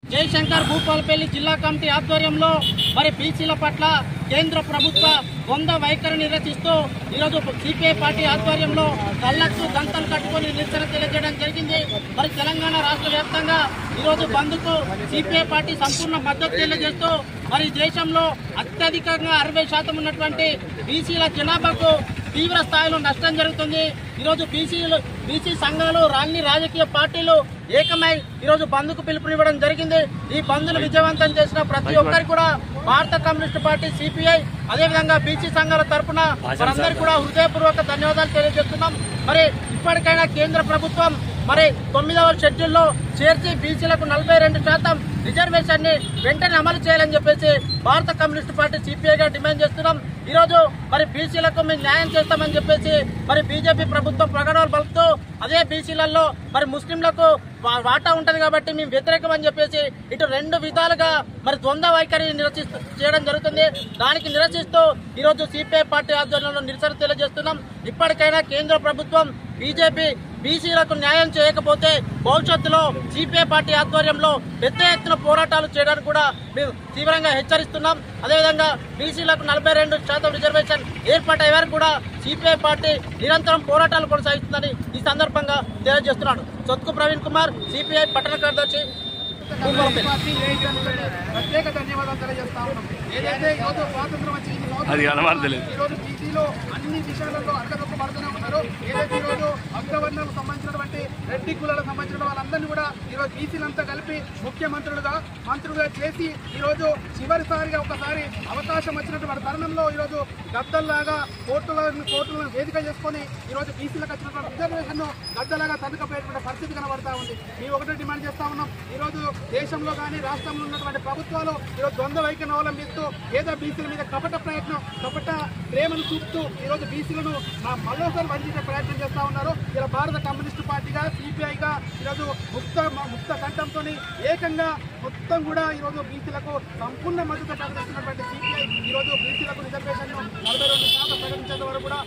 జయశంకర్ భూపాలపల్లి జిల్లా కమిటీ ఆధ్వర్యంలో మరి బీసీల పట్ల కేంద్ర ప్రభుత్వ ద్వంద్వ వైఖరిని నిరసిస్తూ ఈరోజు సిపిఐ పార్టీ ఆధ్వర్యంలో కళ్ళకు గంతలు కట్టుకుని నిరసన తెలియజేయడం జరిగింది। మరి తెలంగాణ రాష్ట్ర వ్యాప్తంగా ఈరోజు బంద్కు సిపిఐ పార్టీ సంపూర్ణ మద్దతు తెలియజేస్తూ మరి దేశంలో అత్యధికంగా 60% ఉన్నటువంటి బీసీల జనాభాకు తీవ్ర స్థాయిలో నష్టం జరుగుతుంది। ఈరోజు బీసీ సంఘాలు అన్ని రాజకీయ పార్టీలు ఏకమై ఈరోజు బంద్కు పిలుపునివ్వడం జరిగింది। ఈ బంద్ను విజయవంతం చేసిన ప్రతి ఒక్కరికి కూడా భారత కమ్యూనిస్టు పార్టీ సిపిఐ అదేవిధంగా బీసీ సంఘాల తరఫున వారందరికీ కూడా హృదయపూర్వక ధన్యవాదాలు తెలియజేస్తున్నాం। మరి ఇప్పటికైనా కేంద్ర ప్రభుత్వం మరి 9వ షెడ్యూల్లో చేర్చి బీసీలకు 42% రిజర్వేషన్ ని వెంటనే అమలు చేయాలని చెప్పేసి భారత కమ్యూనిస్టు పార్టీ సిపిఐగా డిమాండ్ చేస్తున్నాం। ఈ రోజు మరి బీసీలకు మేము న్యాయం చేస్తామని చెప్పేసి మరి బీజేపీ ప్రభుత్వం ప్రకటనలు పలుకుతూ అదే బీసీలలో మరి ముస్లింలకు వాటా ఉంటది కాబట్టి మేము వ్యతిరేకమని చెప్పేసి ఇటు రెండు విధాలుగా మరి ద్వంద్వ వైఖరి చేయడం జరుగుతుంది। దానికి నిరసిస్తూ ఈ రోజు సిపిఐ పార్టీ ఆధ్వర్యంలో నిరసన తెలియజేస్తున్నాం। ఇప్పటికైనా కేంద్ర ప్రభుత్వం బీజేపీ బీసీలకు న్యాయం చేయకపోతే భవిష్యత్తులో సిపిఐ పార్టీ ఆధ్వర్యంలో పెద్ద ఎత్తున పోరాటాలు చేయడానికి కూడా మేము తీవ్రంగా హెచ్చరిస్తున్నాం। అదేవిధంగా బీసీలకు 42% రిజర్వేషన్ ఏర్పాటయ్యే వరకు కూడా సిపిఐ పార్టీ నిరంతరం పోరాటాలు కొనసాగిస్తుందని ఈ సందర్భంగా తెలియజేస్తున్నాడు। సొత్కు ప్రవీణ్ కుమార్, సిపిఐ పట్టణ కార్యదర్శి। ప్రత్యేక ధన్యవాదాలు తెలియజేస్తా ఉన్నాం। ఏదైతే ఈరోజు స్వాతంత్రం వచ్చి ఈరోజు బీసీలో అన్ని విషయాలలో అడగదొక్కబడుతూనే ఉన్నారు। ఏదైతే ఈరోజు అగ్రవర్ణాలకు సంబంధించినటువంటి రెడ్డి కులాలకు సంబంధించిన వాళ్ళందరినీ కూడా ఈరోజు బీసీలంతా కలిపి మంత్రులుగా చేసి ఈరోజు చివరిసారిగా ఒకసారి అవకాశం వచ్చినటువంటి తరుణంలో ఈరోజు గద్దల్లాగా కోర్టులను వేదిక చేసుకొని ఈరోజు బీసీలకు వచ్చినటువంటి రిజర్వేషన్ గద్దలాగా తనకపోయేటువంటి పరిస్థితి కనబడతా ఉంది। మేము ఒకటే డిమాండ్ చేస్తా ఉన్నాం। ఈరోజు దేశంలో కానీ రాష్ట్రంలో ఉన్నటువంటి ప్రభుత్వాలు ఈరోజు ద్వంద్వ వైఖరిని అవలంబిస్తూ ఏదో బీసీల మీద కపట ప్రేమను చూపుతూ ఈరోజు బీసీలను మరోసారి వంచే ప్రయత్నం చేస్తా ఉన్నారు। ఇలా భారత కమ్యూనిస్టు పార్టీగా సిపిఐగా ఈరోజు ముక్త కంఠంతో ఏకంగా మొత్తం కూడా ఈరోజు బీసీలకు సంపూర్ణ మద్దతు ప్రకటిస్తున్నటువంటి సిపిఐ ఈరోజు బీసీలకు రిజర్వేషన్ 42% ప్రకటించేంత వరకు కూడా